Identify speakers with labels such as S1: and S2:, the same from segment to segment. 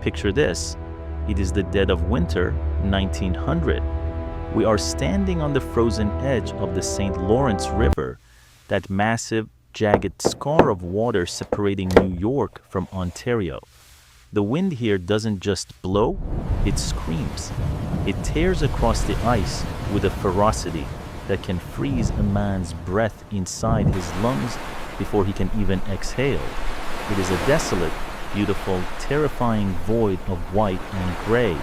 S1: Picture this. It is the dead of winter, 1900. We are standing on the frozen edge of the St. Lawrence River, that massive, jagged scar of water separating New York from Ontario. The wind here doesn't just blow, it screams. It tears across the ice with a ferocity that can freeze a man's breath inside his lungs before he can even exhale. It is a desolate, beautiful, terrifying void of white and gray.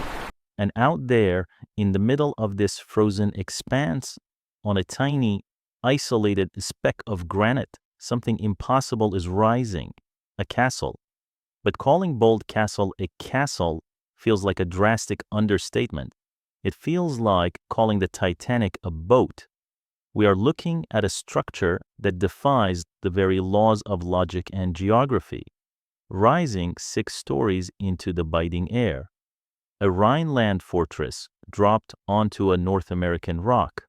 S1: And out there, in the middle of this frozen expanse, on a tiny, isolated speck of granite, something impossible is rising, a castle. But calling Boldt Castle a castle feels like a drastic understatement. It feels like calling the Titanic a boat. We are looking at a structure that defies the very laws of logic and geography, rising 6 stories into the biting air. A Rhineland fortress dropped onto a North American rock.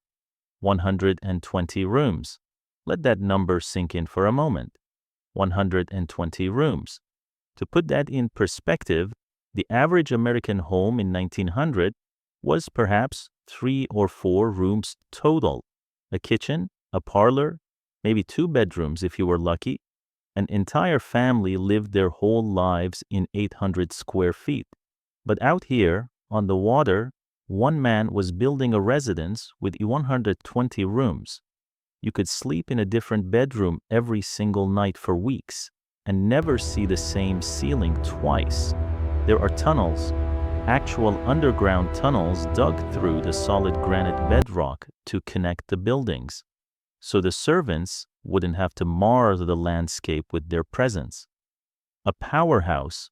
S1: 120 rooms. Let that number sink in for a moment. 120 rooms. To put that in perspective, the average American home in 1900 was perhaps 3 or 4 rooms total. A kitchen, a parlor, maybe 2 bedrooms if you were lucky. An entire family lived their whole lives in 800 square feet. But out here, on the water, one man was building a residence with 120 rooms. You could sleep in a different bedroom every single night for weeks and never see the same ceiling twice. There are tunnels, actual underground tunnels dug through the solid granite bedrock to connect the buildings, so the servants wouldn't have to mar the landscape with their presence. A powerhouse,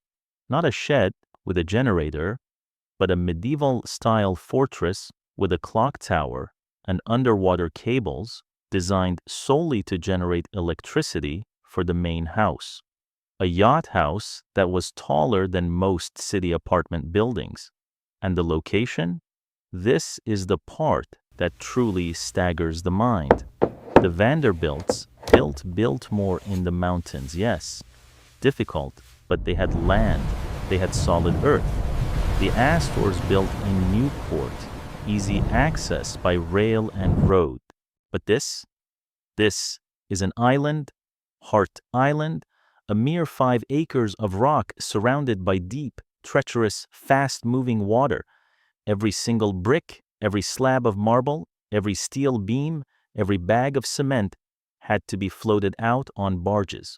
S1: not a shed with a generator, but a medieval-style fortress with a clock tower and underwater cables designed solely to generate electricity for the main house. A yacht house that was taller than most city apartment buildings. And the location? This is the part that truly staggers the mind. The Vanderbilts built Biltmore in the mountains, yes. Difficult, but they had land. They had solid earth. The Astors built in Newport, easy access by rail and road. But this is an island, Hart Island, a mere 5 acres of rock surrounded by deep, treacherous, fast-moving water. Every single brick, every slab of marble, every steel beam, every bag of cement had to be floated out on barges,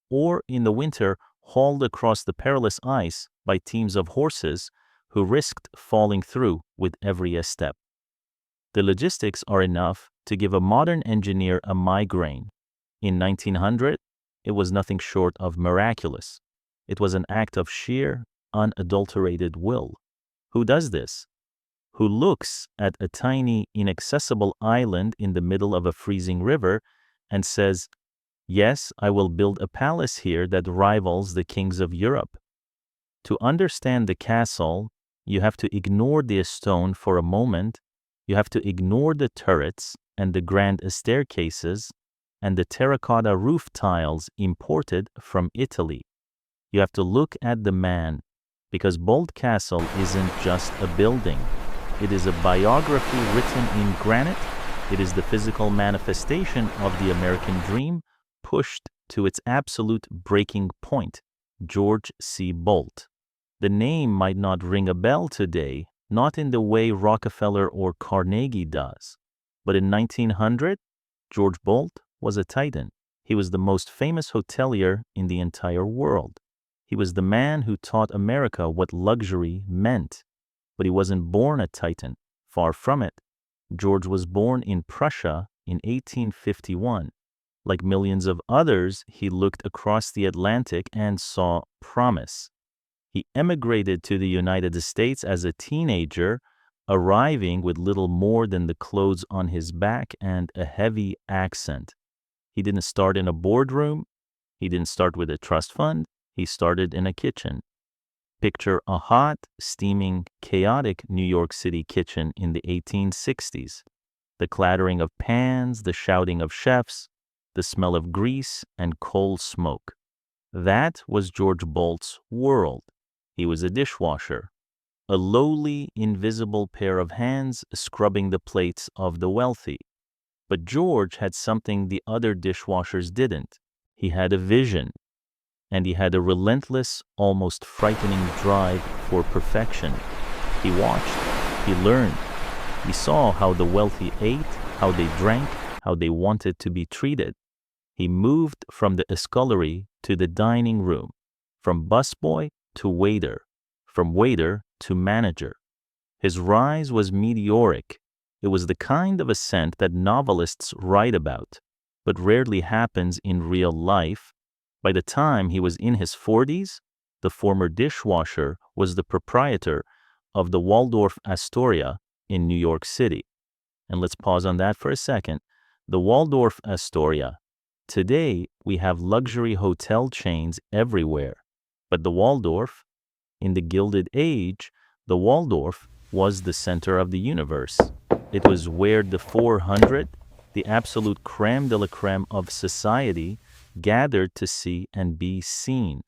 S1: or in the winter hauled across the perilous ice by teams of horses who risked falling through with every step. The logistics are enough to give a modern engineer a migraine. In 1900, it was nothing short of miraculous. It was an act of sheer, unadulterated will. Who does this? Who looks at a tiny, inaccessible island in the middle of a freezing river and says, "Yes, I will build a palace here that rivals the kings of Europe"? To understand the castle, you have to ignore the stone for a moment. You have to ignore the turrets and the grand staircases and the terracotta roof tiles imported from Italy. You have to look at the man, because Boldt Castle isn't just a building. It is a biography written in granite. It is the physical manifestation of the American dream pushed to its absolute breaking point. George C. Boldt. The name might not ring a bell today, not in the way Rockefeller or Carnegie does. But in 1900, George Boldt was a titan. He was the most famous hotelier in the entire world. He was the man who taught America what luxury meant. But he wasn't born a titan. Far from it. George was born in Prussia in 1851. Like millions of others, he looked across the Atlantic and saw promise. He emigrated to the United States as a teenager, arriving with little more than the clothes on his back and a heavy accent. He didn't start in a boardroom. He didn't start with a trust fund. He started in a kitchen. Picture a hot, steaming, chaotic New York City kitchen in the 1860s. The clattering of pans, the shouting of chefs, the smell of grease and coal smoke. That was George Boldt's world. He was a dishwasher, a lowly, invisible pair of hands scrubbing the plates of the wealthy. But George had something the other dishwashers didn't. He had a vision, and he had a relentless, almost frightening drive for perfection. He watched, he learned, he saw how the wealthy ate, how they drank, how they wanted to be treated. He moved from the scullery to the dining room, from busboy to waiter, from waiter to manager. His rise was meteoric. It was the kind of ascent that novelists write about, but rarely happens in real life. By the time he was in his 40s, the former dishwasher was the proprietor of the Waldorf Astoria in New York City. And let's pause on that for a second. The Waldorf Astoria. Today, we have luxury hotel chains everywhere. But the Waldorf, in the Gilded Age, the Waldorf was the center of the universe. It was where the 400, the absolute crème de la crème of society, gathered to see and be seen.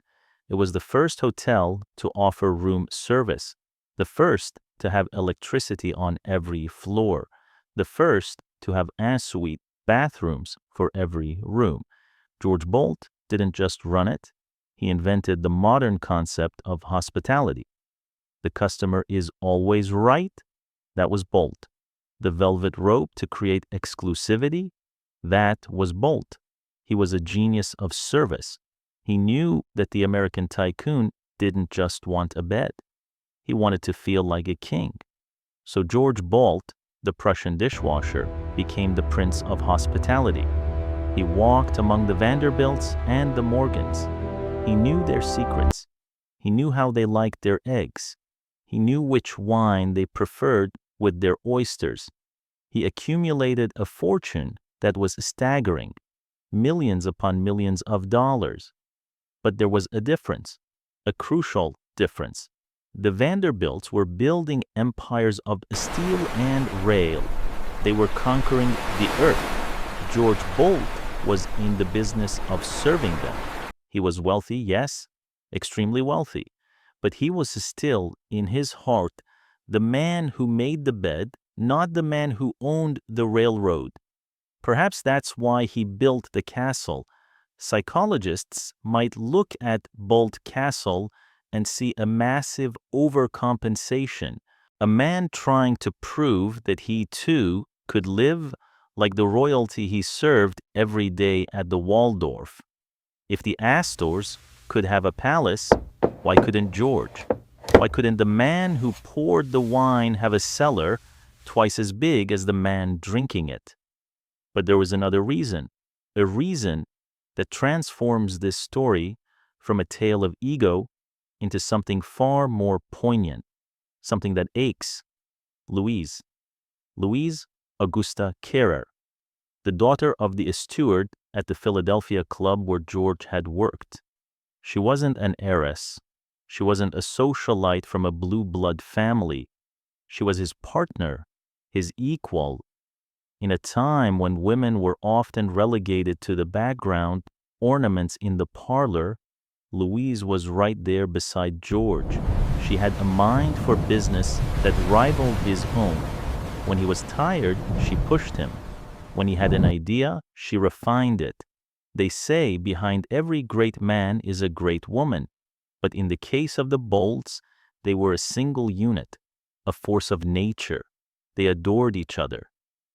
S1: It was the first hotel to offer room service, the first to have electricity on every floor, the first to have ensuite bathrooms for every room. George Boldt didn't just run it, he invented the modern concept of hospitality. The customer is always right. That was Boldt. The velvet rope to create exclusivity. That was Boldt. He was a genius of service. He knew that the American tycoon didn't just want a bed. He wanted to feel like a king. So George Boldt, the Prussian dishwasher, became the prince of hospitality. He walked among the Vanderbilts and the Morgans. He knew their secrets. He knew how they liked their eggs. He knew which wine they preferred with their oysters. He accumulated a fortune that was staggering, millions upon millions of dollars. But there was a difference, a crucial difference. The Vanderbilts were building empires of steel and rail. They were conquering the earth. George Boldt was in the business of serving them. He was wealthy, yes, extremely wealthy, but he was still, in his heart, the man who made the bed, not the man who owned the railroad. Perhaps that's why he built the castle. Psychologists might look at Boldt Castle and see a massive overcompensation, a man trying to prove that he too could live like the royalty he served every day at the Waldorf. If the Astors could have a palace, why couldn't George? Why couldn't the man who poured the wine have a cellar twice as big as the man drinking it? But there was another reason, a reason that transforms this story from a tale of ego into something far more poignant, something that aches. Louise Augusta Carrer, the daughter of the steward at the Philadelphia club where George had worked. She wasn't an heiress. She wasn't a socialite from a blue blood family. She was his partner, his equal. In a time when women were often relegated to the background, ornaments in the parlor, Louise was right there beside George. She had a mind for business that rivaled his own. When he was tired, she pushed him. When he had an idea, she refined it. They say behind every great man is a great woman. But in the case of the Boldts, they were a single unit, a force of nature. They adored each other.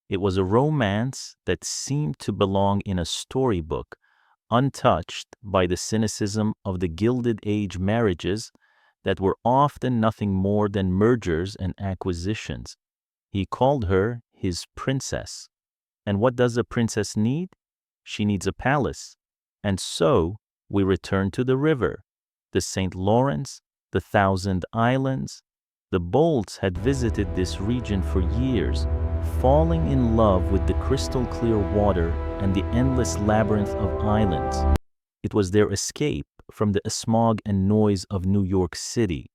S1: It was a romance that seemed to belong in a storybook, untouched by the cynicism of the Gilded Age marriages that were often nothing more than mergers and acquisitions. He called her his princess. And what does a princess need? She needs a palace. And so we return to the river, the St. Lawrence, the Thousand Islands. The Boldts had visited this region for years, falling in love with the crystal clear water and the endless labyrinth of islands. It was their escape from the smog and noise of New York City.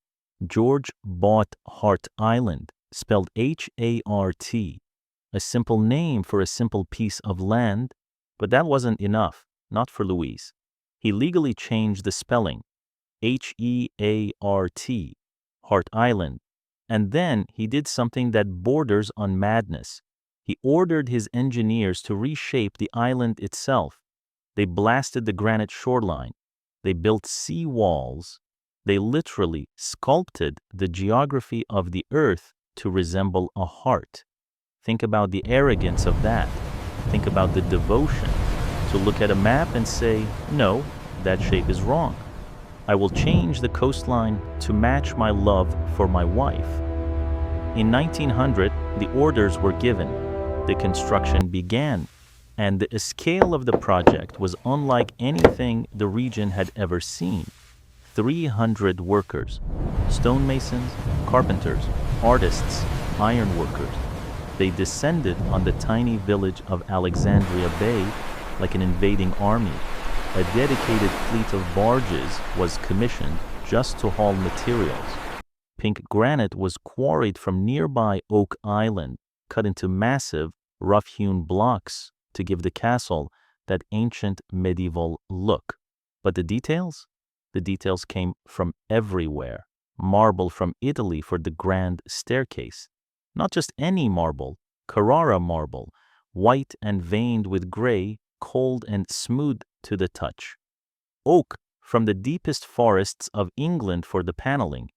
S1: George bought Hart Island, spelled H-A-R-T, a simple name for a simple piece of land, but that wasn't enough, not for Louise. He legally changed the spelling. Heart, Hart Island. And then he did something that borders on madness. He ordered his engineers to reshape the island itself. They blasted the granite shoreline. They built sea walls. They literally sculpted the geography of the earth to resemble a heart. Think about the arrogance of that. Think about the devotion to look at a map and say, no, that shape is wrong. I will change the coastline to match my love for my wife. In 1900, the orders were given. The construction began, and the scale of the project was unlike anything the region had ever seen. 300 workers, stonemasons, carpenters, artists, iron workers. They descended on the tiny village of Alexandria Bay like an invading army. A dedicated fleet of barges was commissioned just to haul materials. Pink granite was quarried from nearby Oak Island, cut into massive, rough-hewn blocks to give the castle that ancient medieval look. But the details? The details came from everywhere. Marble from Italy for the grand staircase. Not just any marble, Carrara marble, white and veined with gray, cold and smooth to the touch. Oak from the deepest forests of England for the paneling.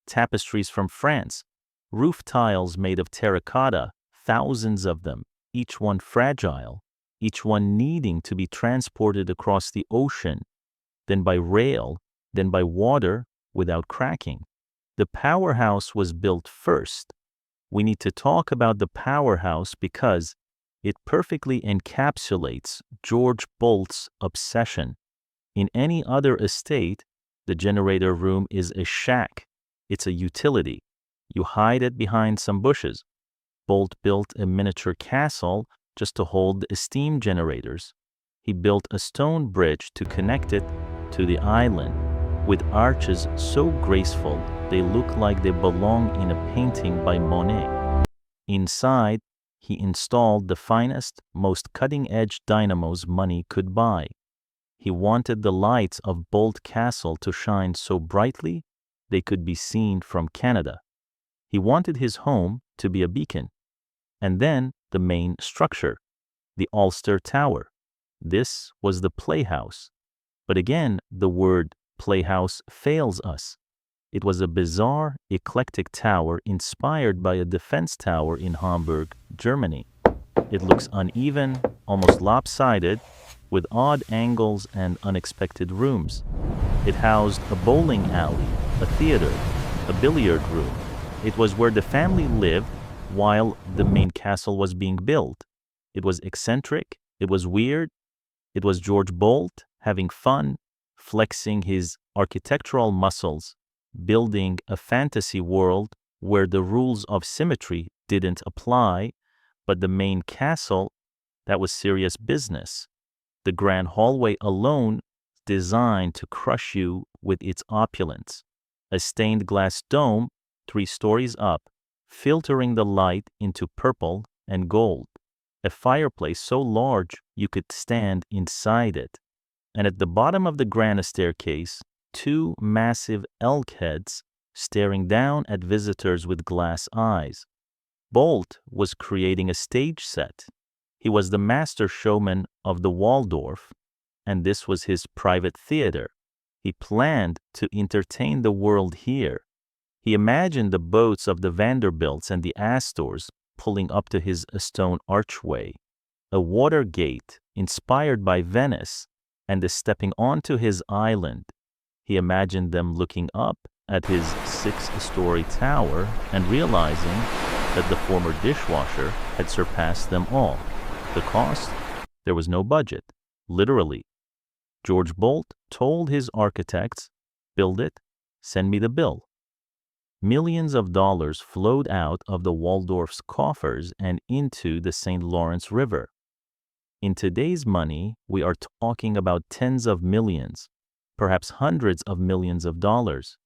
S1: Tapestries from France. Roof tiles made of terracotta, thousands of them, each one fragile, each one needing to be transported across the ocean, then by rail, then by water without cracking. The powerhouse was built first. We need to talk about the powerhouse because it perfectly encapsulates George Boldt's obsession. In any other estate, the generator room is a shack. It's a utility. You hide it behind some bushes. Boldt built a miniature castle just to hold the steam generators. He built a stone bridge to connect it to the island, with arches so graceful they look like they belong in a painting by Monet. Inside, he installed the finest, most cutting-edge dynamos money could buy. He wanted the lights of Boldt Castle to shine so brightly they could be seen from Canada. He wanted his home to be a beacon. And then the main structure, the Ulster Tower. This was the playhouse. But again, the word playhouse fails us. It was a bizarre, eclectic tower inspired by a defense tower in Hamburg, Germany. It looks uneven, almost lopsided, with odd angles and unexpected rooms. It housed a bowling alley, a theater, a billiard room. It was where the family lived while the main castle was being built. It was eccentric, it was weird, it was George Boldt having fun, flexing his architectural muscles, building a fantasy world where the rules of symmetry didn't apply, but the main castle, that was serious business. The grand hallway alone designed to crush you with its opulence. A stained glass dome, 3 stories up, filtering the light into purple and gold. A fireplace so large you could stand inside it. And at the bottom of the grand staircase, 2 massive elk heads staring down at visitors with glass eyes. Boldt was creating a stage set. He was the master showman of the Waldorf, and this was his private theater. He planned to entertain the world here. He imagined the boats of the Vanderbilts and the Astors pulling up to his stone archway, a water gate inspired by Venice, and the stepping onto his island. He imagined them looking up at his 6-story tower and realizing that the former dishwasher had surpassed them all. The cost? There was no budget, literally. George Boldt told his architects, build it, send me the bill. Millions of dollars flowed out of the Waldorf's coffers and into the St. Lawrence River. In today's money, we are talking about tens of millions, perhaps hundreds of millions of dollars,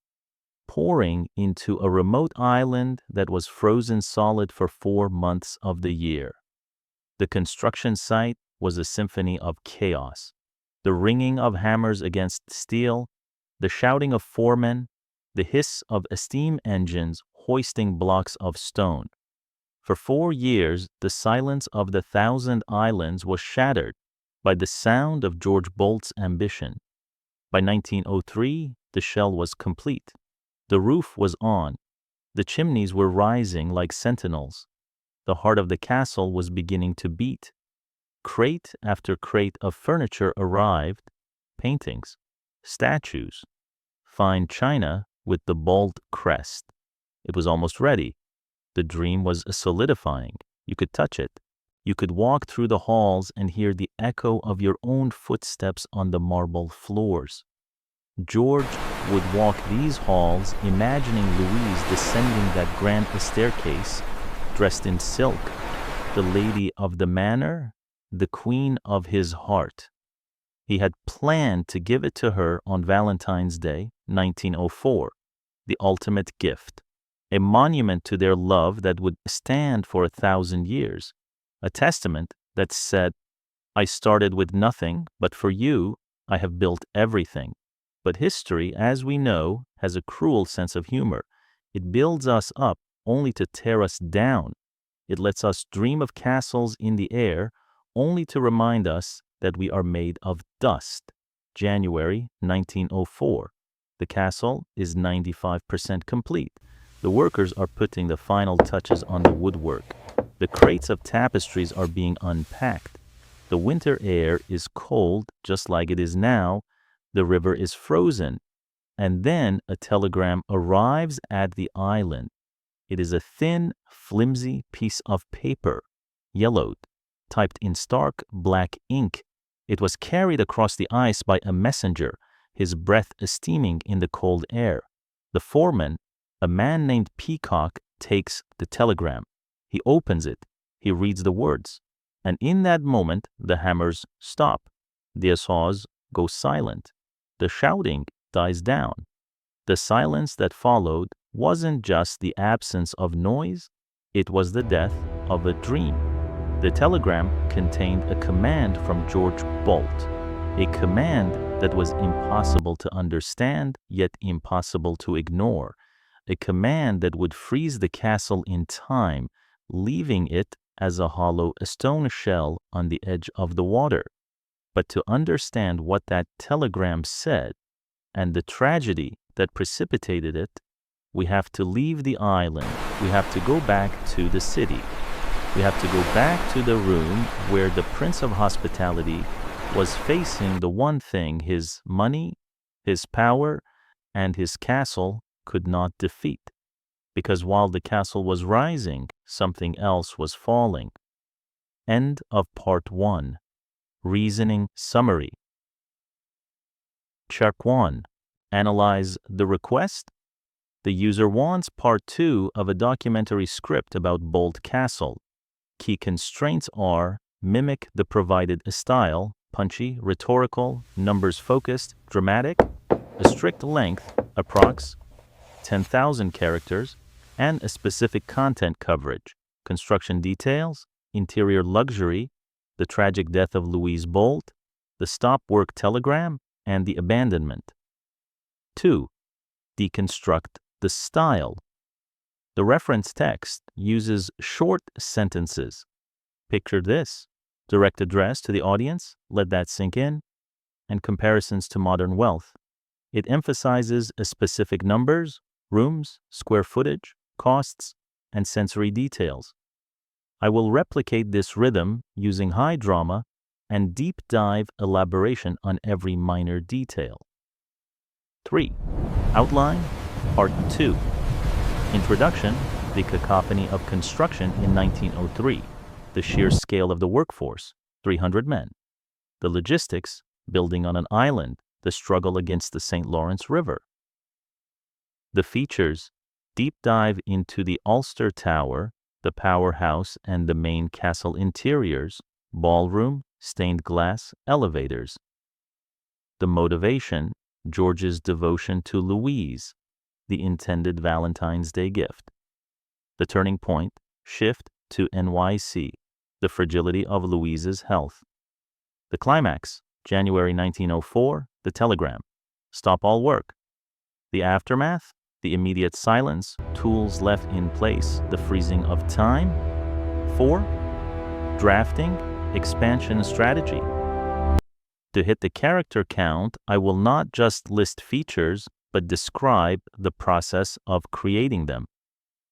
S1: pouring into a remote island that was frozen solid for 4 months of the year. The construction site was a symphony of chaos. The ringing of hammers against steel, The shouting of foremen, the hiss of steam engines hoisting blocks of stone. For 4 years, the silence of the Thousand Islands was shattered by the sound of George Boldt's ambition. By 1903, the shell was complete. The roof was on. The chimneys were rising like sentinels. The heart of the castle was beginning to beat. Crate after crate of furniture arrived, paintings, statues, fine china with the Boldt crest. It was almost ready. The dream was solidifying. You could touch it. You could walk through the halls and hear the echo of your own footsteps on the marble floors. George would walk these halls, imagining Louise descending that grand staircase, dressed in silk, the lady of the manor, the queen of his heart. He had planned to give it to her on Valentine's Day, 1904, the ultimate gift, a monument to their love that would stand for 1,000 years, a testament that said, "I started with nothing, but for you, I have built everything." But history, as we know, has a cruel sense of humor. It builds us up only to tear us down. It lets us dream of castles in the air only to remind us that we are made of dust. January 1904. The castle is 95% complete. The workers are putting the final touches on the woodwork. The crates of tapestries are being unpacked. The winter air is cold, just like it is now. The river is frozen. And then a telegram arrives at the island. It is a thin, flimsy piece of paper, yellowed, typed in stark black ink. It was carried across the ice by a messenger, his breath steaming in the cold air. The foreman, a man named Peacock, takes the telegram. He opens it. He reads the words. And in that moment, the hammers stop. The saws go silent. The shouting dies down. The silence that followed wasn't just the absence of noise, it was the death of a dream. The telegram contained a command from George Boldt, a command that was impossible to understand, yet impossible to ignore, a command that would freeze the castle in time, leaving it as a hollow stone shell on the edge of the water. But to understand what that telegram said and the tragedy that precipitated it, we have to leave the island. We have to go back to the city. We have to go back to the room where the Prince of Hospitality was facing the one thing his money, his power, and his castle could not defeat. Because while the castle was rising, something else was falling. End of Part 1. Reasoning Summary. Check 1. Analyze the request. The user wants Part 2 of a documentary script about Boldt Castle. Key constraints are mimic the provided style, punchy, rhetorical, numbers-focused, dramatic, a strict length, approx. 10,000 characters, and a specific content coverage, construction details, interior luxury, the tragic death of Louise Boldt, the stop work telegram, and the abandonment. 2. Deconstruct the style. The reference text uses short sentences. Picture this. Direct address to the audience, let that sink in, and comparisons to modern wealth. It emphasizes specific numbers, rooms, square footage, costs, and sensory details. I will replicate this rhythm using high drama and deep dive elaboration on every minor detail. 3. Outline, Part 2. Introduction, the cacophony of construction in 1903, the sheer scale of the workforce, 300 men. The logistics, building on an island, the struggle against the St. Lawrence River. The features, deep dive into the Ulster Tower, the powerhouse and the main castle interiors, ballroom, stained glass, elevators. The motivation, George's devotion to Louise, the intended Valentine's Day gift. The turning point, shift to NYC, the fragility of Louise's health. The climax, January 1904, the telegram. Stop all work. The aftermath, the immediate silence, tools left in place, the freezing of time. 4. Drafting, expansion strategy. To hit the character count, I will not just list features, but describe the process of creating them.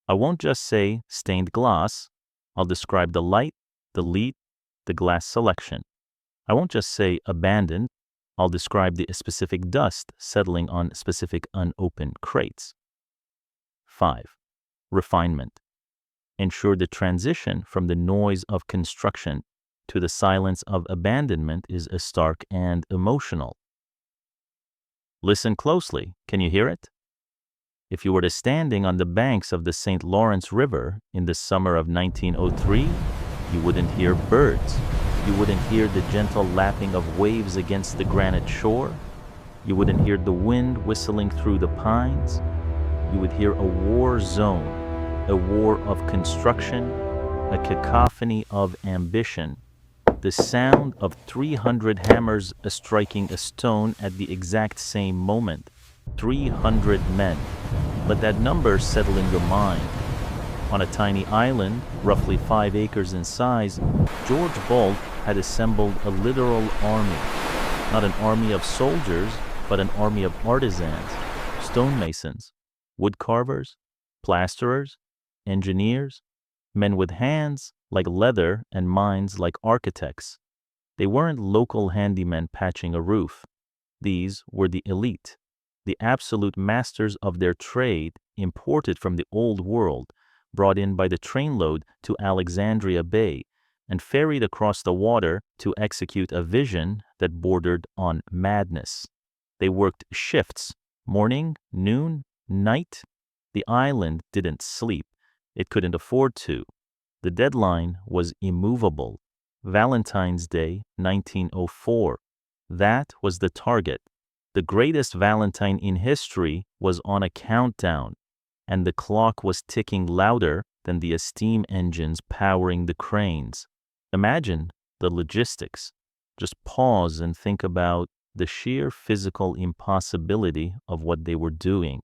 S1: I won't just say stained glass. I'll describe the light, the lead, the glass selection. I won't just say abandoned. I'll describe the specific dust settling on specific unopened crates. 5. Refinement. Ensure the transition from the noise of construction to the silence of abandonment is stark and emotional. Listen closely. Can you hear it? If you were standing on the banks of the St. Lawrence River in the summer of 1903, you wouldn't hear birds. You wouldn't hear the gentle lapping of waves against the granite shore. You wouldn't hear the wind whistling through the pines. You would hear a war zone, a war of construction, a cacophony of ambition, the sound of 300 hammers striking a stone at the exact same moment. 300 men. Let that number settle in your mind. On a tiny island, roughly 5 acres in size, George Boldt had assembled a literal army. Not an army of soldiers, but an army of artisans, stonemasons, woodcarvers, plasterers, engineers, men with hands like leather and minds like architects. They weren't local handymen patching a roof. These were the elite, the absolute masters of their trade, imported from the old world, brought in by the trainload to Alexandria Bay, and ferried across the water to execute a vision that bordered on madness. They worked shifts, morning, noon, night. The island didn't sleep. It couldn't afford to. The deadline was immovable. Valentine's Day, 1904. That was the target. The greatest Valentine in history was on a countdown, and the clock was ticking louder than the steam engines powering the cranes. Imagine the logistics. Just pause and think about the sheer physical impossibility of what they were doing.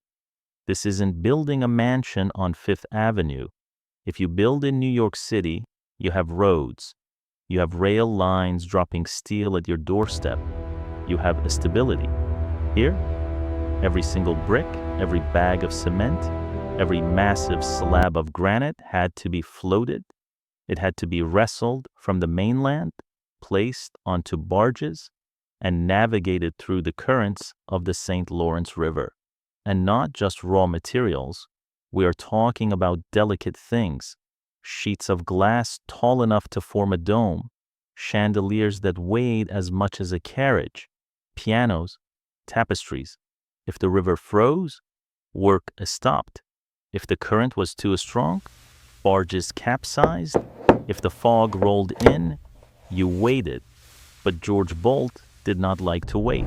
S1: This isn't building a mansion on Fifth Avenue. If you build in New York City, you have roads. You have rail lines dropping steel at your doorstep. You have a stability. Here, every single brick, every bag of cement, every massive slab of granite had to be floated. It had to be wrestled from the mainland, placed onto barges, and navigated through the currents of the St. Lawrence River. And not just raw materials. We are talking about delicate things. Sheets of glass tall enough to form a dome, chandeliers that weighed as much as a carriage, pianos, tapestries. If the river froze, work stopped. If the current was too strong, barges capsized. If the fog rolled in, you waited. But George Boldt did not like to wait.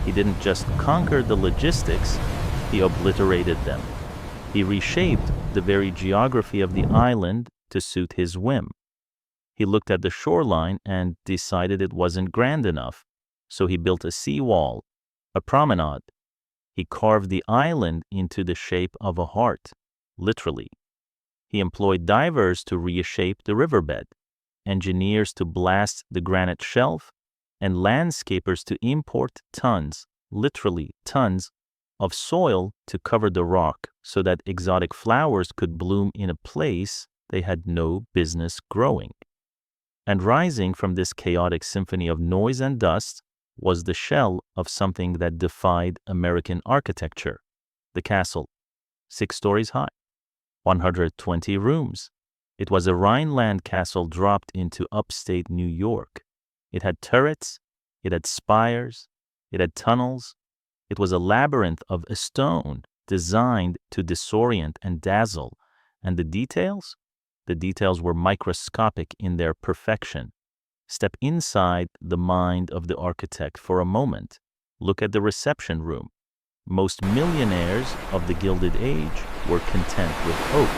S1: He didn't just conquer the logistics, he obliterated them. He reshaped the very geography of the island to suit his whim. He looked at the shoreline and decided it wasn't grand enough, so he built a seawall, a promenade. He carved the island into the shape of a heart, literally. He employed divers to reshape the riverbed, engineers to blast the granite shelf, and landscapers to import tons, literally tons, of soil to cover the rock so that exotic flowers could bloom in a place they had no business growing. And rising from this chaotic symphony of noise and dust was the shell of something that defied American architecture, the castle, 6 stories high, 120 rooms. It was a Rhineland castle dropped into upstate New York. It had turrets, it had spires, it had tunnels. It was a labyrinth of stone designed to disorient and dazzle. And the details? The details were microscopic in their perfection. Step inside the mind of the architect for a moment. Look at the reception room. Most millionaires of the Gilded Age were content with oak,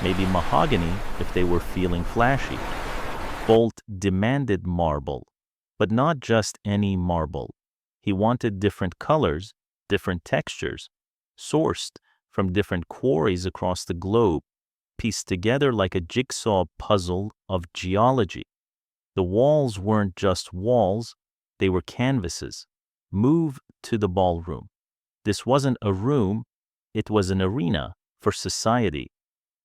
S1: maybe mahogany if they were feeling flashy. Boldt demanded marble, but not just any marble. He wanted different colors different textures, sourced from different quarries across the globe, pieced together like a jigsaw puzzle of geology. The walls weren't just walls, they were canvases. Move to the ballroom. This wasn't a room, it was an arena for society.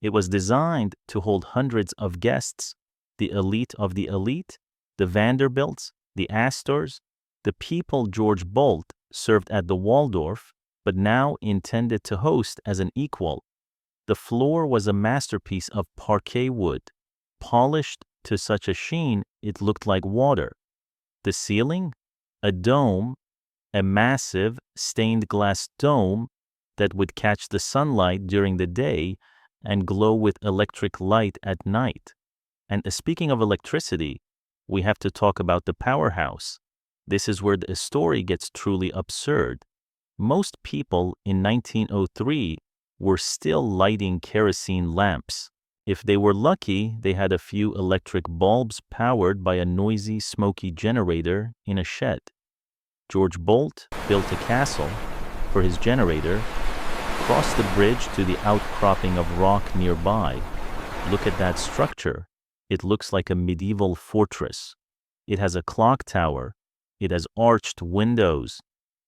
S1: It was designed to hold hundreds of guests, the elite of the elite, the Vanderbilts, the Astors, the people George Boldt served at the Waldorf, but now intended to host as an equal. The floor was a masterpiece of parquet wood, polished to such a sheen it looked like water. The ceiling? A dome, a massive stained glass dome that would catch the sunlight during the day and glow with electric light at night. And speaking of electricity, we have to talk about the powerhouse. This is where the story gets truly absurd. Most people in 1903 were still lighting kerosene lamps. If they were lucky, they had a few electric bulbs powered by a noisy, smoky generator in a shed. George Boldt built a castle for his generator, crossed the bridge to the outcropping of rock nearby. Look at that structure. It looks like a medieval fortress. It has a clock tower. It has arched windows.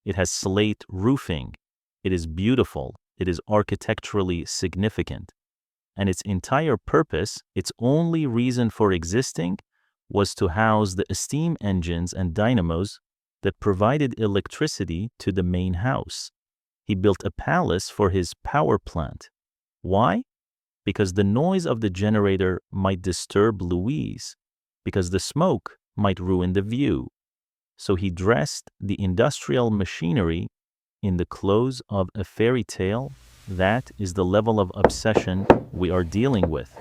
S1: It has slate roofing. It is beautiful. It is architecturally significant. And its entire purpose, its only reason for existing, was to house the steam engines and dynamos that provided electricity to the main house. He built a palace for his power plant. Why? Because the noise of the generator might disturb Louise, because the smoke might ruin the view. So he dressed the industrial machinery in the clothes of a fairy tale. That is the level of obsession we are dealing with.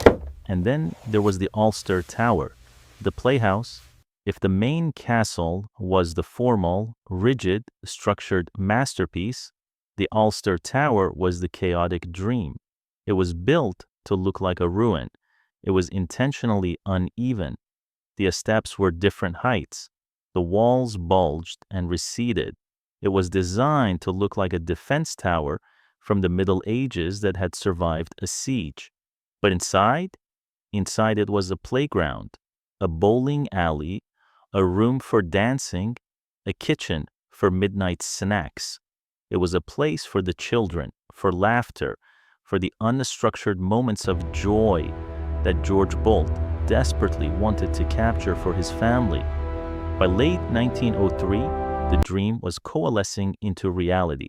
S1: And then there was the Ulster Tower, the playhouse. If the main castle was the formal, rigid, structured masterpiece, the Ulster Tower was the chaotic dream. It was built to look like a ruin. It was intentionally uneven. The steps were different heights. The walls bulged and receded. It was designed to look like a defense tower from the Middle Ages that had survived a siege. But inside it was a playground, a bowling alley, a room for dancing, a kitchen for midnight snacks. It was a place for the children, for laughter, for the unstructured moments of joy that George Boldt desperately wanted to capture for his family. By late 1903, the dream was coalescing into reality.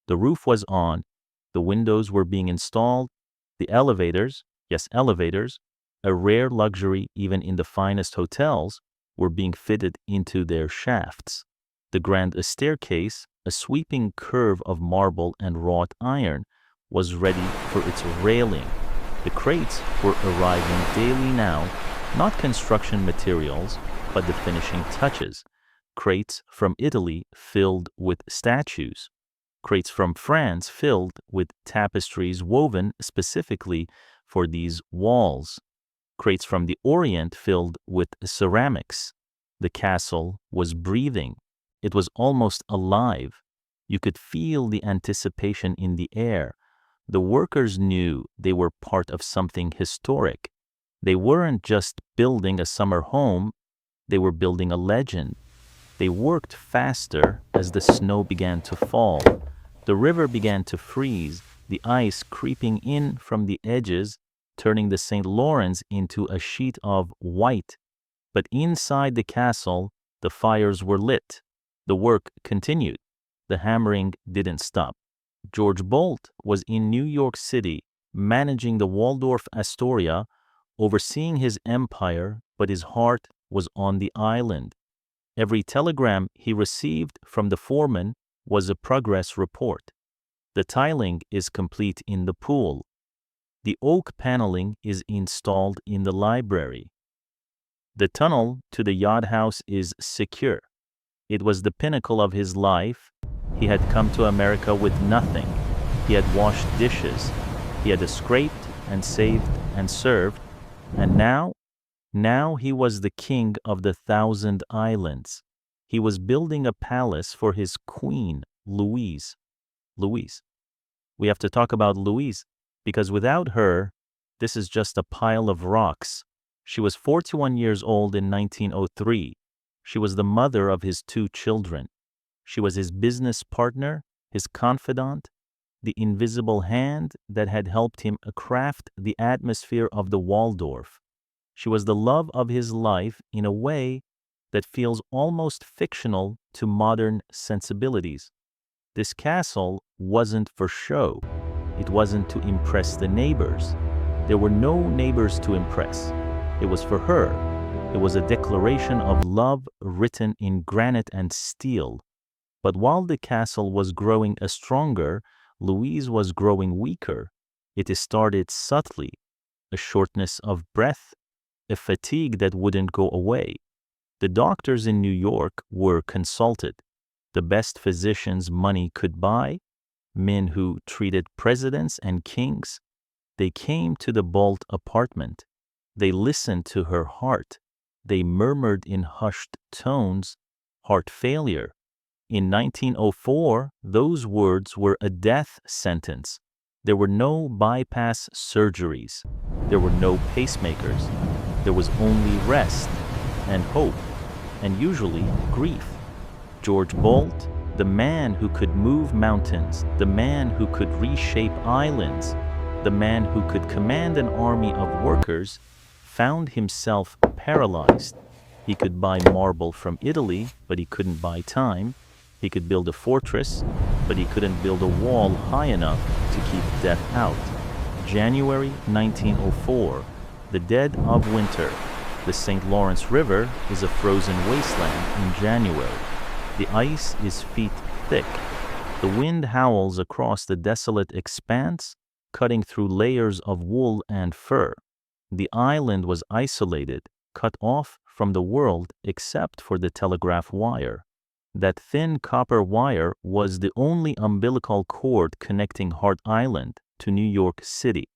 S1: The roof was on, the windows were being installed, the elevators, yes, elevators, a rare luxury even in the finest hotels, were being fitted into their shafts. The grand staircase, a sweeping curve of marble and wrought iron, was ready for its railing. The crates were arriving daily now, not construction materials, but the finishing touches. Crates from Italy filled with statues. Crates from France filled with tapestries woven specifically for these walls. Crates from the Orient filled with ceramics. The castle was breathing. It was almost alive. You could feel the anticipation in the air. The workers knew they were part of something historic. They weren't just building a summer home, they were building a legend. They worked faster as the snow began to fall. The river began to freeze, the ice creeping in from the edges, turning the St. Lawrence into a sheet of white. But inside the castle, the fires were lit. The work continued. The hammering didn't stop. George Boldt was in New York City, managing the Waldorf Astoria, overseeing his empire, but his heart was on the island. Every telegram he received from the foreman was a progress report. The tiling is complete in the pool. The oak paneling is installed in the library. The tunnel to the yacht house is secure. It was the pinnacle of his life. He had come to America with nothing. He had washed dishes. He had scraped and saved and served. And now he was the king of the 1,000 islands. He was building a palace for his queen, Louise. Louise. We have to talk about Louise, because without her, this is just a pile of rocks. She was 41 years old in 1903. She was the mother of his 2 children. She was his business partner, his confidant, the invisible hand that had helped him craft the atmosphere of the Waldorf. She was the love of his life in a way that feels almost fictional to modern sensibilities. This castle wasn't for show. It wasn't to impress the neighbors. There were no neighbors to impress. It was for her. It was a declaration of love written in granite and steel. But while the castle was growing stronger, Louise was growing weaker. It started subtly, a shortness of breath, a fatigue that wouldn't go away. The doctors in New York were consulted, the best physicians money could buy, men who treated presidents and kings. They came to the Boldt apartment. They listened to her heart. They murmured in hushed tones, "Heart failure." In 1904, those words were a death sentence. There were no bypass surgeries. There were no pacemakers. There was only rest and hope, and usually grief. George Boldt, the man who could move mountains, the man who could reshape islands, the man who could command an army of workers, found himself paralyzed. He could buy marble from Italy, but he couldn't buy time. He could build a fortress, but he couldn't build a wall high enough to keep death out. January 1904, the dead of winter. The St. Lawrence River is a frozen wasteland in January. The ice is feet thick. The wind howls across the desolate expanse, cutting through layers of wool and fur. The island was isolated, cut off from the world except for the telegraph wire. That thin copper wire was the only umbilical cord connecting Hart Island to New York City.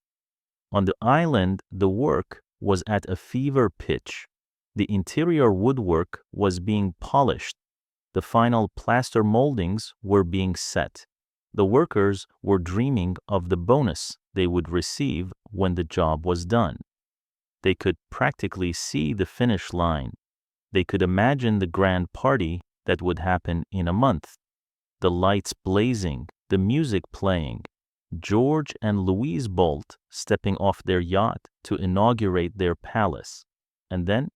S1: On the island, the work was at a fever pitch. The interior woodwork was being polished. The final plaster moldings were being set. The workers were dreaming of the bonus they would receive when the job was done. They could practically see the finish line. They could imagine the grand party that would happen in a month. The lights blazing, the music playing, George and Louise Boldt stepping off their yacht to inaugurate their palace. And then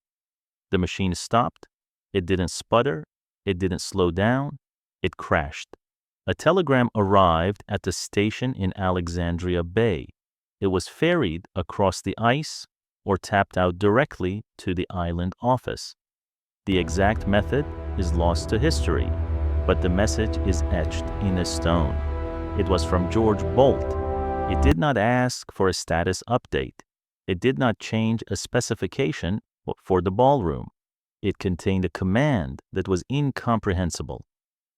S1: the machine stopped. It didn't sputter. It didn't slow down. It crashed. A telegram arrived at the station in Alexandria Bay. It was ferried across the ice or tapped out directly to the island office. The exact method is lost to history, but the message is etched in a stone. It was from George Boldt. It did not ask for a status update. It did not change a specification for the ballroom. It contained a command that was incomprehensible.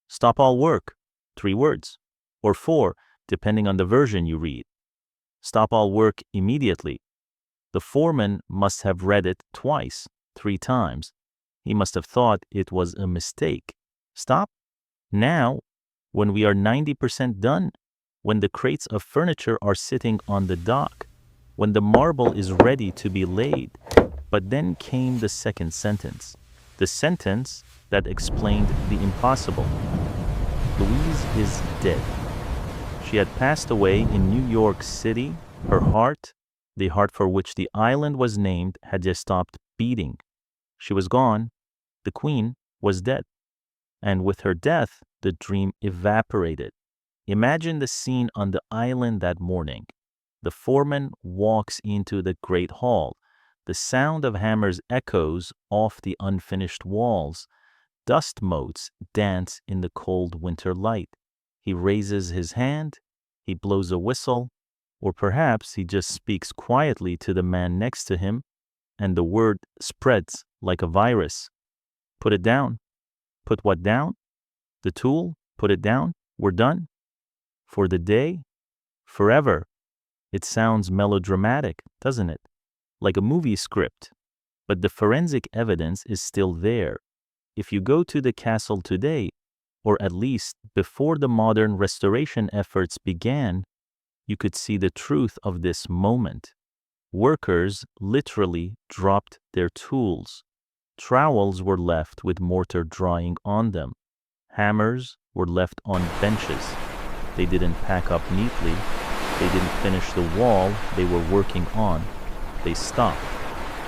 S1: Stop all work, 3 words, or 4, depending on the version you read. Stop all work immediately. The foreman must have read it twice, 3 times. He must have thought it was a mistake. Stop? Now, when we are 90% done, when the crates of furniture are sitting on the dock, when the marble is ready to be laid. But then came the second sentence, the sentence that explained the impossible. Louise is dead. She had passed away in New York City. Her heart, the heart for which the island was named, had just stopped beating. She was gone. The queen was dead. And with her death, the dream evaporated. Imagine the scene on the island that morning. The foreman walks into the great hall. The sound of hammers echoes off the unfinished walls. Dust motes dance in the cold winter light. He raises his hand. He blows a whistle. Or perhaps he just speaks quietly to the man next to him, and the word spreads like a virus. Put it down. Put what down? The tool? Put it down. We're done. For the day? Forever. It sounds melodramatic, doesn't it? Like a movie script. But the forensic evidence is still there. If you go to the castle today, or at least before the modern restoration efforts began, you could see the truth of this moment. Workers literally dropped their tools. Trowels were left with mortar drying on them. Hammers were left on benches. They didn't pack up neatly. They didn't finish the wall they were working on. They stopped.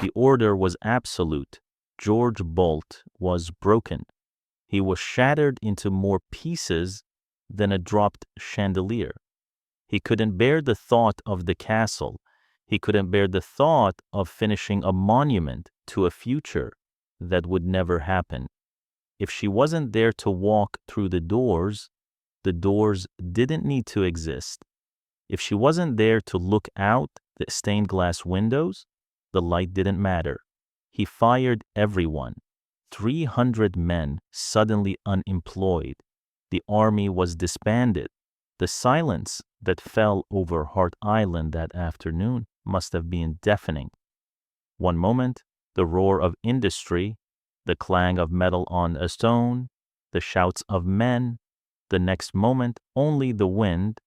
S1: The order was absolute. George Boldt was broken. He was shattered into more pieces than a dropped chandelier. He couldn't bear the thought of the castle. He couldn't bear the thought of finishing a monument to a future that would never happen. If she wasn't there to walk through the doors didn't need to exist. If she wasn't there to look out the stained glass windows, the light didn't matter. He fired everyone. 300 men suddenly unemployed. The army was disbanded. The silence that fell over Hart Island that afternoon must have been deafening. One moment, the roar of industry, the clang of metal on a stone, the shouts of men. The next moment, only the wind,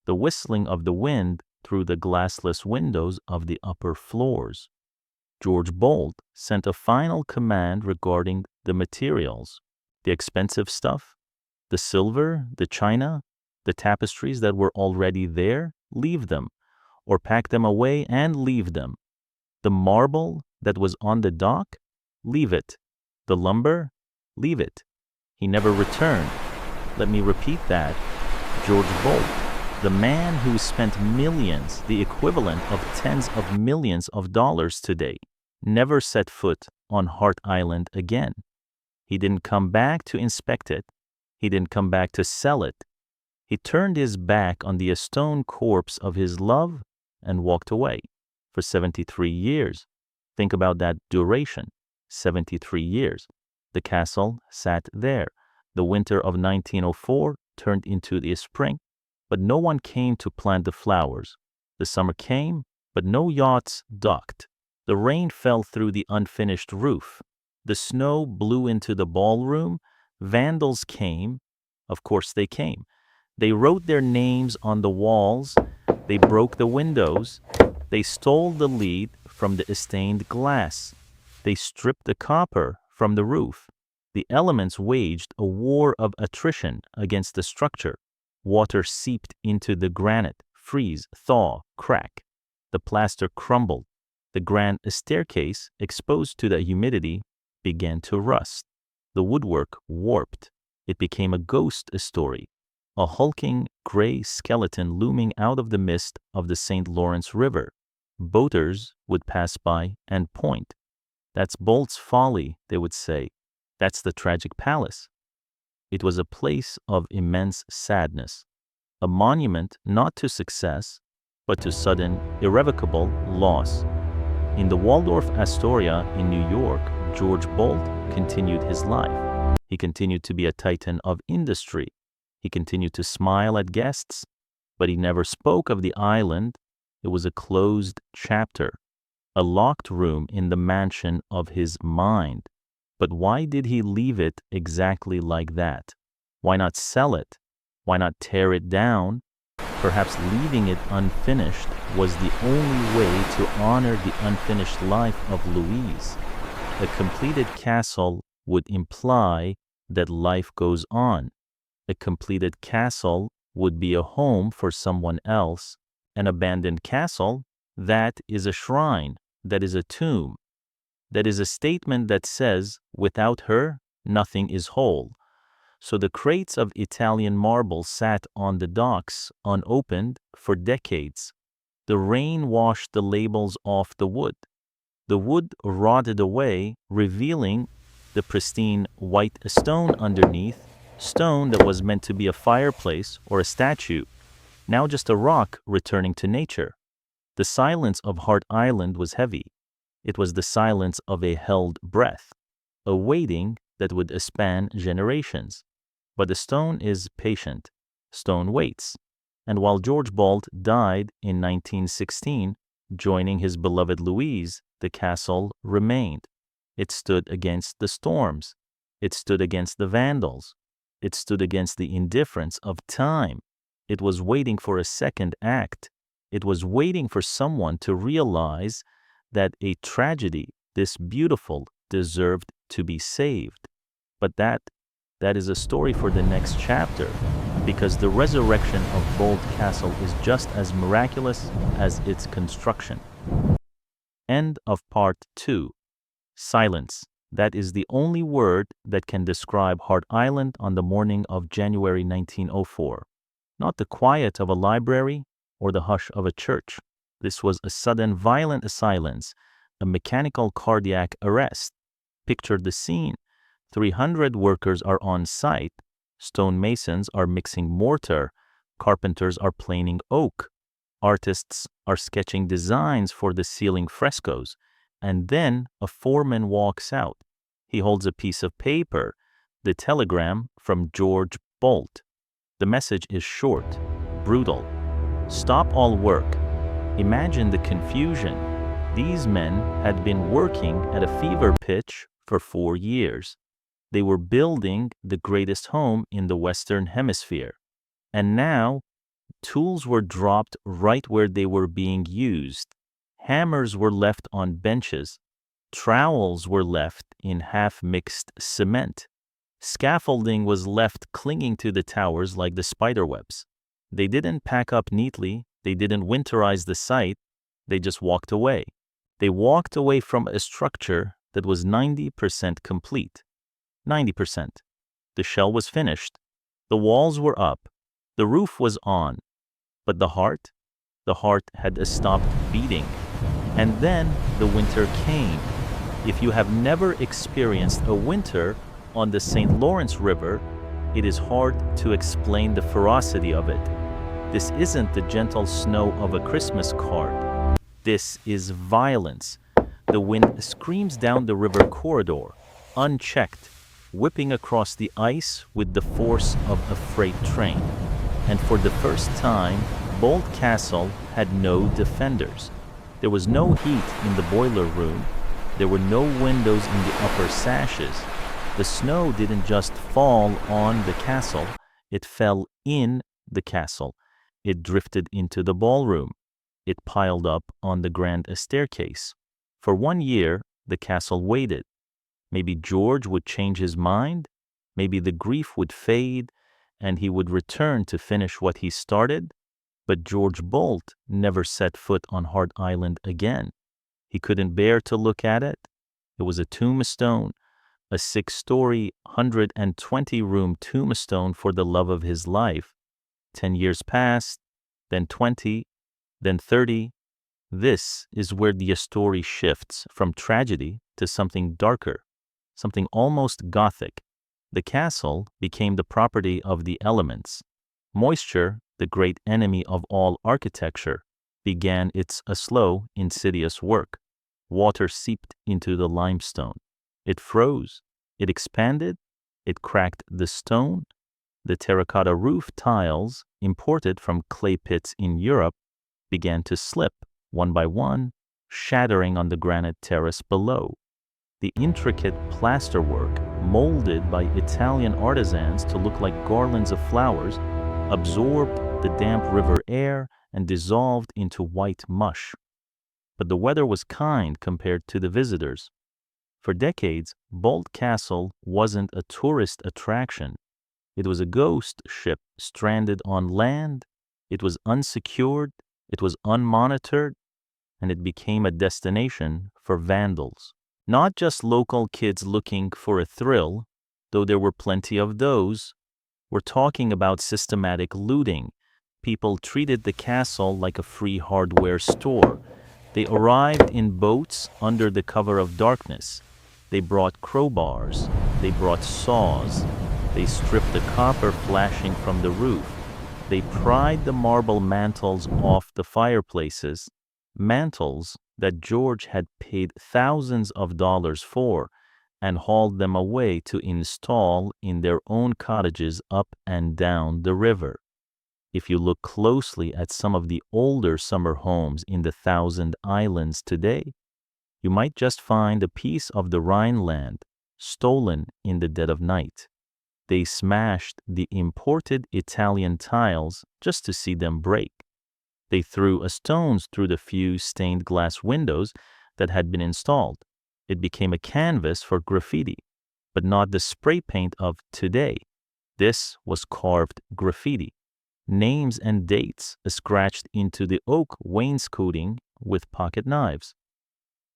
S1: the whistling of the wind through the glassless windows of the upper floors. George Boldt sent a final command regarding the materials, the expensive stuff, the silver, the china, the tapestries that were already there, leave them, or pack them away and leave them. The marble that was on the dock, leave it. The lumber, leave it. He never returned. Let me repeat that. George Boldt, the man who spent millions, the equivalent of tens of millions of dollars today, never set foot on Hart Island again. He didn't come back to inspect it. He didn't come back to sell it. He turned his back on the stone corpse of his love and walked away for 73 years. Think about that duration, 73 years. The castle sat there. The winter of 1904 turned into the spring, but no one came to plant the flowers. The summer came, but no yachts docked. The rain fell through the unfinished roof. The snow blew into the ballroom. Vandals came. Of course they came. They wrote their names on the walls. They broke the windows. They stole the lead from the stained glass. They stripped the copper from the roof. The elements waged a war of attrition against the structure. Water seeped into the granite, freeze, thaw, crack. The plaster crumbled. The grand staircase, exposed to the humidity, began to rust. The woodwork warped. It became a ghost story, a hulking gray skeleton looming out of the mist of the St. Lawrence River. Boaters would pass by and point. That's Boldt's folly, they would say. That's the tragic palace. It was a place of immense sadness, a monument not to success, but to sudden, irrevocable loss. In the Waldorf Astoria in New York, George Boldt continued his life. He continued to be a titan of industry. He continued to smile at guests, but he never spoke of the island. It was a closed chapter, a locked room in the mansion of his mind. But why did he leave it exactly like that? Why not sell it? Why not tear it down? Perhaps leaving it unfinished was the only way to honor the unfinished life of Louise. A completed castle would imply that life goes on. A completed castle would be a home for someone else. An abandoned castle, that is a shrine, that is a tomb. That is a statement that says, without her, nothing is whole. So the crates of Italian marble sat on the docks, unopened, for decades. The rain washed the labels off the wood. The wood rotted away, revealing the pristine white stone underneath, stone that was meant to be a fireplace or a statue, now just a rock returning to nature. The silence of Hart Island was heavy. It was the silence of a held breath, a waiting that would span generations. But the stone is patient. Stone waits. And while George Boldt died in 1916, joining his beloved Louise, the castle remained. It stood against the storms. It stood against the Vandals. It stood against the indifference of time. It was waiting for a second act. It was waiting for someone to realize that a tragedy this beautiful deserved to be saved. But that is a story for the next chapter, because the resurrection of Boldt Castle is just as miraculous as its construction. End of part 2. Silence. That is the only word that can describe Hart Island on the morning of January 1904. Not the quiet of a library or the hush of a church. This was a sudden violent silence, a mechanical cardiac arrest. Picture the scene. 300 workers are on site. Stonemasons are mixing mortar. Carpenters are planing oak. Artists are sketching designs for the ceiling frescoes. And then a foreman walks out. He holds a piece of paper, the telegram from George Boldt. The message is short, brutal. Stop all work. Imagine the confusion. These men had been working at a fever pitch for 4 years. They were building the greatest home in the Western Hemisphere. And now, tools were dropped right where they were being used. Hammers were left on benches. Trowels were left in half-mixed cement. Scaffolding was left clinging to the towers like the spiderwebs. They didn't pack up neatly. They didn't winterize the site. They just walked away. They walked away from a structure that was 90% complete. 90%. The shell was finished. The walls were up. The roof was on. But the heart had stopped beating. And then the winter came. If you have never experienced a winter on the St. Lawrence River, it is hard to explain the ferocity of it. This isn't the gentle snow of a Christmas card. This is violence. The wind screams down the river corridor, unchecked, whipping across the ice with the force of a freight train. And for the first time, Boldt Castle had no defenders. There was no heat in the boiler room. There were no windows in the upper sashes. The snow didn't just fall on the castle, it fell in the castle. It drifted into the ballroom. It piled up on the grand staircase. For 1 year, the castle waited. Maybe George would change his mind. Maybe the grief would fade, and he would return to finish what he started. But George Boldt never set foot on Hart Island again. He couldn't bear to look at it. It was a tombstone, a 6-story, 120-room tombstone for the love of his life. 10 years passed, then 20, then 30. This is where the story shifts from tragedy to something darker, something almost gothic. The castle became the property of the elements. Moisture, the great enemy of all architecture, began its slow, insidious work. Water seeped into the limestone. It froze. It expanded. It cracked the stone. The terracotta roof tiles, imported from clay pits in Europe, began to slip, one by one, shattering on the granite terrace below. The intricate plasterwork, molded by Italian artisans to look like garlands of flowers, absorbed the damp river air and dissolved into white mush. But the weather was kind compared to the visitors. For decades, Boldt Castle wasn't a tourist attraction. It was a ghost ship stranded on land. It was unsecured. It was unmonitored. And it became a destination for vandals. Not just local kids looking for a thrill, though there were plenty of those. We're talking about systematic looting. People treated the castle like a free hardware store. They arrived in boats under the cover of darkness. They brought crowbars. They brought saws. They stripped the copper flashing from the roof. They pried the marble mantles off the fireplaces, mantles that George had paid thousands of dollars for, and hauled them away to install in their own cottages up and down the river. If you look closely at some of the older summer homes in the Thousand Islands today, you might just find a piece of the Rhineland stolen in the dead of night. They smashed the imported Italian tiles just to see them break. They threw stones through the few stained glass windows that had been installed. It became a canvas for graffiti, but not the spray paint of today. This was carved graffiti. Names and dates scratched into the oak wainscoting with pocket knives.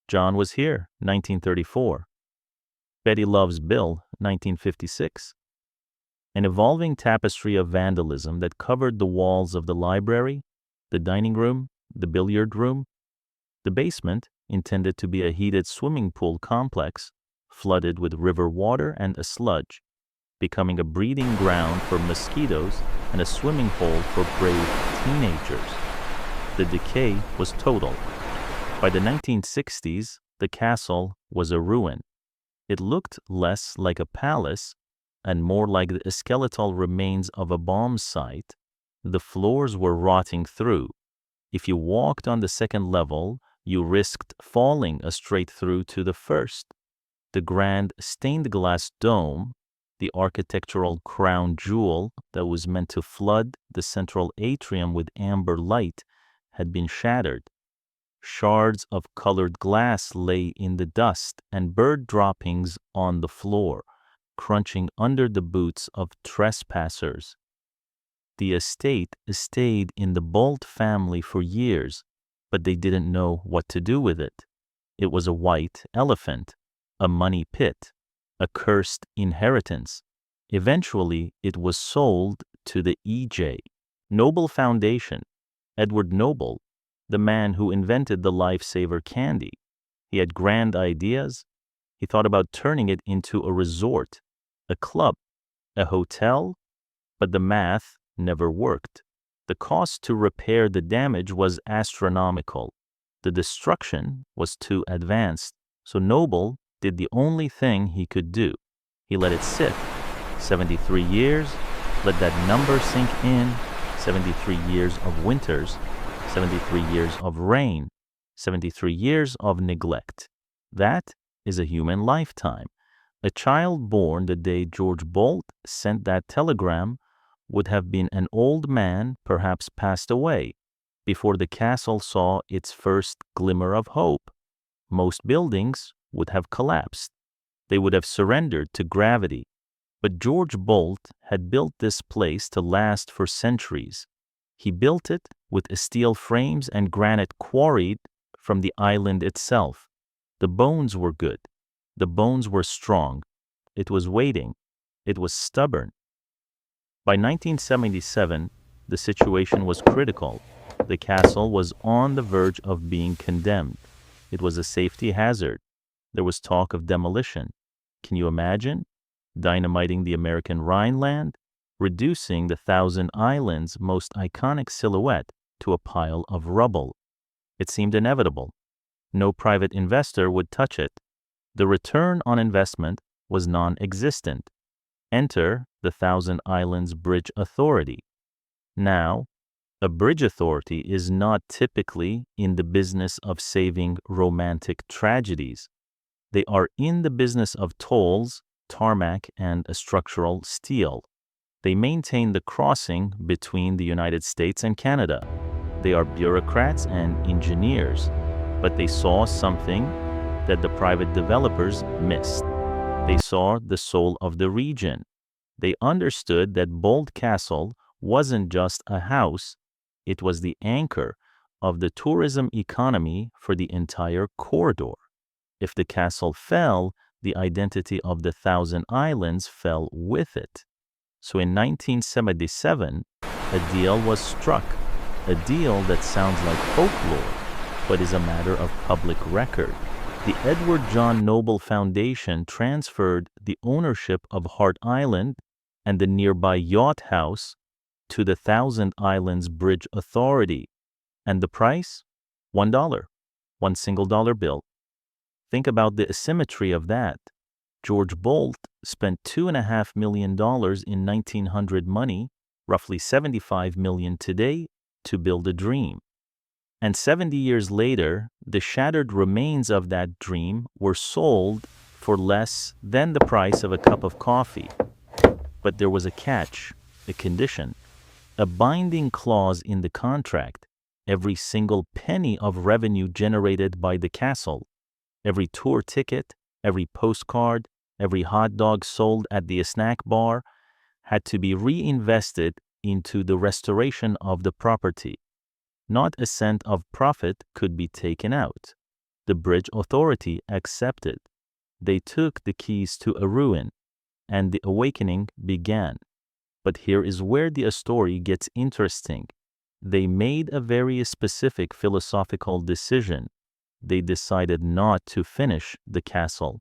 S1: John was here, 1934. Betty loves Bill, 1956. An evolving tapestry of vandalism that covered the walls of the library, the dining room, the billiard room. The basement, intended to be a heated swimming pool complex, flooded with river water and a sludge, becoming a breeding ground for mosquitoes and a swimming hole for brave teenagers. The decay was total. By the 1960s, the castle was a ruin. It looked less like a palace and more like the skeletal remains of a bomb site. The floors were rotting through. If you walked on the second level, you risked falling straight through to the first. The grand stained glass dome, the architectural crown jewel that was meant to flood the central atrium with amber light, had been shattered. Shards of colored glass lay in the dust and bird droppings on the floor, crunching under the boots of trespassers. The estate stayed in the Boldt family for years, but they didn't know what to do with it. It was a white elephant, a money pit, a cursed inheritance. Eventually, it was sold to the E.J. Noble Foundation. Edward Noble, the man who invented the lifesaver candy. He had grand ideas. He thought about turning it into a resort, a club, a hotel, but the math never worked. The cost to repair the damage was astronomical. The destruction was too advanced, so Noble did the only thing he could do. He let it sit. 73 years, let that number sink in. 73 years of winters, 73 years of rain, 73 years of neglect. That is a human lifetime. A child born the day George Boldt sent that telegram would have been an old man, perhaps passed away, before the castle saw its first glimmer of hope. Most buildings would have collapsed. They would have surrendered to gravity. But George Boldt had built this place to last for centuries. He built it with steel frames and granite quarried from the island itself. The bones were good. The bones were strong. It was waiting. It was stubborn. By 1977, the situation was critical. The castle was on the verge of being condemned. It was a safety hazard. There was talk of demolition. Can you imagine? Dynamiting the American Rhineland, reducing the Thousand Islands' most iconic silhouette to a pile of rubble. It seemed inevitable. No private investor would touch it. The return on investment was non-existent. Enter the Thousand Islands Bridge Authority. Now, a bridge authority is not typically in the business of saving romantic tragedies. They are in the business of tolls, tarmac, and structural steel. They maintain the crossing between the United States and Canada. They are bureaucrats and engineers, but they saw something that the private developers missed. They saw the soul of the region. They understood that Boldt Castle wasn't just a house, it was the anchor of the tourism economy for the entire corridor. If the castle fell, the identity of the Thousand Islands fell with it. So in 1977, a deal was struck, a deal that sounds like folklore, but is a matter of public record. The Edward John Noble Foundation transferred the ownership of Hart Island and the nearby yacht house to the Thousand Islands Bridge Authority. And the price? $1, one single dollar bill. Think about the asymmetry of that. George Boldt spent $2.5 million in 1900 money, roughly $75 million today, to build a dream. And 70 years later, the shattered remains of that dream were sold for less than the price of a cup of coffee. But there was a catch, a condition, a binding clause in the contract. Every single penny of revenue generated by the castle, every tour ticket, every postcard, every hot dog sold at the snack bar had to be reinvested into the restoration of the property. Not a cent of profit could be taken out. The bridge authority accepted. They took the keys to a ruin, and the awakening began. But here is where the story gets interesting. They made a very specific philosophical decision. They decided not to finish the castle.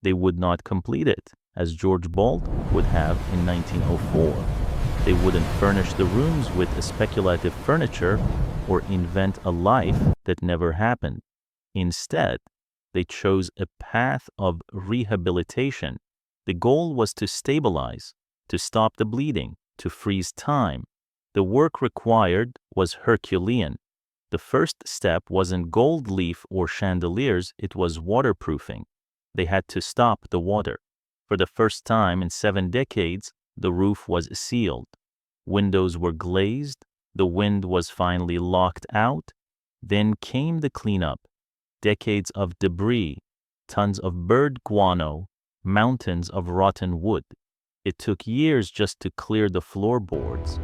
S1: They would not complete it, as George Boldt would have in 1904. They wouldn't furnish the rooms with speculative furniture or invent a life that never happened. Instead, they chose a path of rehabilitation. The goal was to stabilize, to stop the bleeding, to freeze time. The work required was Herculean. The first step wasn't gold leaf or chandeliers, it was waterproofing. They had to stop the water. For the first time in 7 decades, the roof was sealed. Windows were glazed. The wind was finally locked out. Then came the cleanup. Decades of debris, tons of bird guano, mountains of rotten wood. It took years just to clear the floorboards.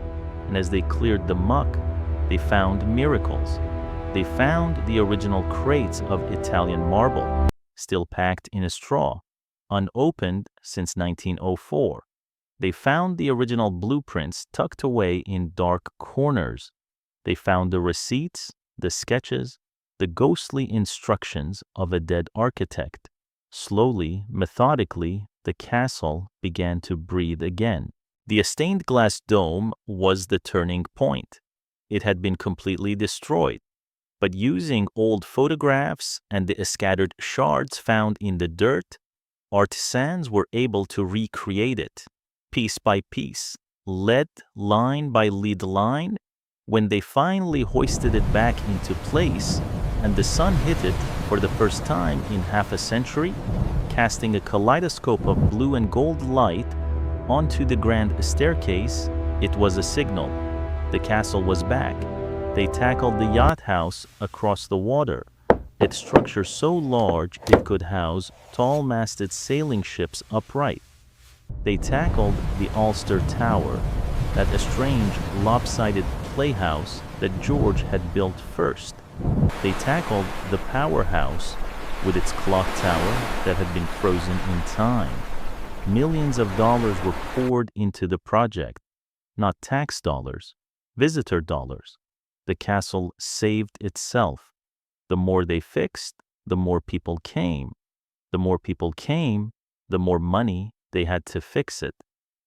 S1: And as they cleared the muck, they found miracles. They found the original crates of Italian marble, still packed in a straw, unopened since 1904. They found the original blueprints tucked away in dark corners. They found the receipts, the sketches, the ghostly instructions of a dead architect. Slowly, methodically, the castle began to breathe again. The stained glass dome was the turning point. It had been completely destroyed, but using old photographs and the scattered shards found in the dirt, artisans were able to recreate it, piece by piece, lead line by lead line. When they finally hoisted it back into place, and the sun hit it for the first time in half a century, casting a kaleidoscope of blue and gold light onto the grand staircase, it was a signal. The castle was back. They tackled the yacht house across the water, its structure so large it could house tall-masted sailing ships upright. They tackled the Ulster Tower, that strange lopsided playhouse that George had built first. They tackled the powerhouse with its clock tower that had been frozen in time. Millions of dollars were poured into the project, not tax dollars, visitor dollars. The castle saved itself. The more they fixed, the more people came. The more people came, the more money they had to fix it.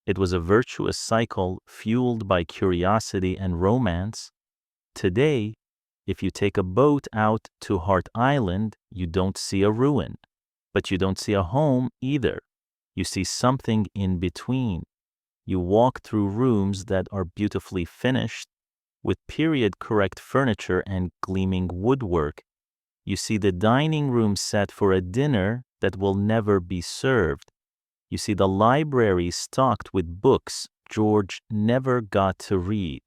S1: It was a virtuous cycle fueled by curiosity and romance. Today, if you take a boat out to Hart Island, you don't see a ruin, but you don't see a home either. You see something in between. You walk through rooms that are beautifully finished, with period-correct furniture and gleaming woodwork. You see the dining room set for a dinner that will never be served. You see the library stocked with books George never got to read.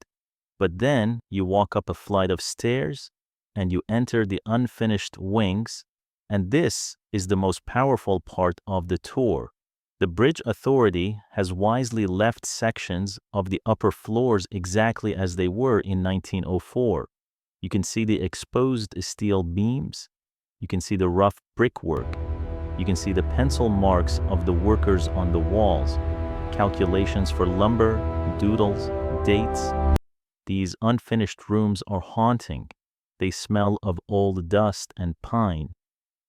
S1: But then you walk up a flight of stairs and you enter the unfinished wings, and this is the most powerful part of the tour. The bridge authority has wisely left sections of the upper floors exactly as they were in 1904. You can see the exposed steel beams. You can see the rough brickwork. You can see the pencil marks of the workers on the walls, calculations for lumber, doodles, dates. These unfinished rooms are haunting. They smell of old dust and pine.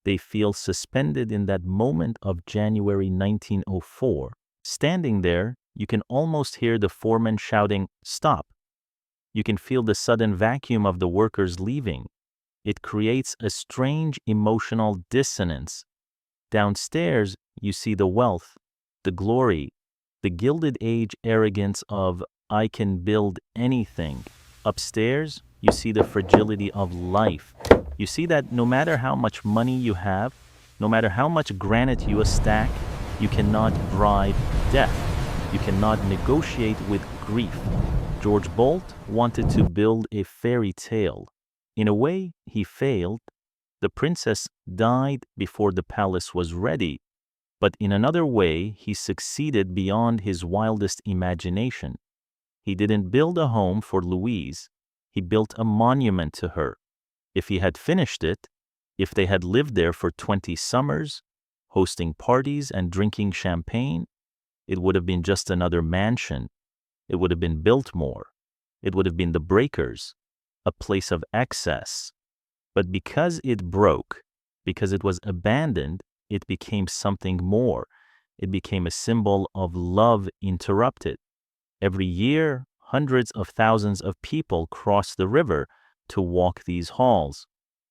S1: They feel suspended in that moment of January 1904. Standing there, you can almost hear the foreman shouting, "Stop!" You can feel the sudden vacuum of the workers leaving. It creates a strange emotional dissonance. Downstairs, you see the wealth, the glory, the Gilded Age arrogance of "I can build anything." Upstairs, you see the fragility of life. You see that no matter how much money you have, no matter how much granite you stack, you cannot bribe death. You cannot negotiate with grief. George Boldt wanted to build a fairy tale. In a way, he failed. The princess died before the palace was ready, but in another way, he succeeded beyond his wildest imagination. He didn't build a home for Louise. He built a monument to her. If he had finished it, if they had lived there for 20 summers, hosting parties and drinking champagne, it would have been just another mansion. It would have been Biltmore. It would have been the Breakers, a place of excess. But because it broke, because it was abandoned, it became something more. It became a symbol of love interrupted. Every year, hundreds of thousands of people cross the river to walk these halls.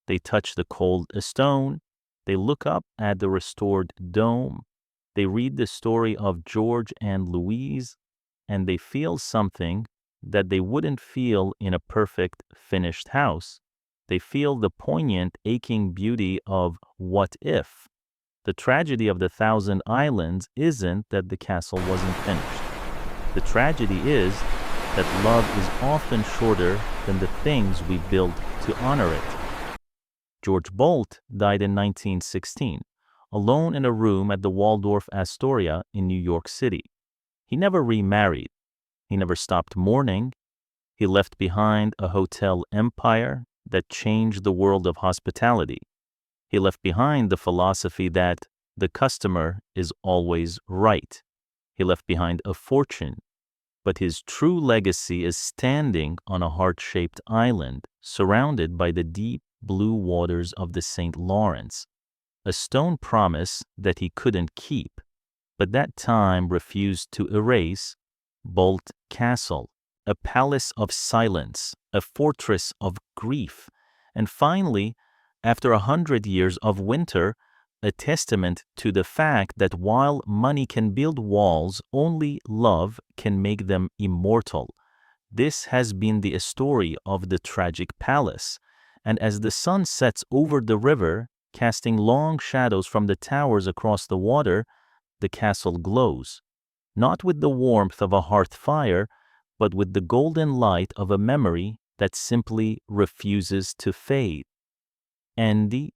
S1: They touch the cold stone. They look up at the restored dome. They read the story of George and Louise, and they feel something that they wouldn't feel in a perfect, finished house. They feel the poignant, aching beauty of what if. The tragedy of the Thousand Islands isn't that the castle wasn't finished. The tragedy is that love is often shorter than the things we build to honor it. George Boldt died in 1916, alone in a room at the Waldorf Astoria in New York City. He never remarried. He never stopped mourning. He left behind a hotel empire that changed the world of hospitality. He left behind the philosophy that the customer is always right. He left behind a fortune. But his true legacy is standing on a heart-shaped island surrounded by the deep blue waters of the St. Lawrence, a stone promise that he couldn't keep, but that time refused to erase. Boldt Castle, a palace of silence, a fortress of grief, and finally, after 100 years of winter, a testament to the fact that while money can build walls, only love can make them immortal. This has been the story of the tragic palace, and as the sun sets over the river, casting long shadows from the towers across the water, the castle glows, not with the warmth of a hearth fire, but with the golden light of a memory that simply refuses to fade. Andy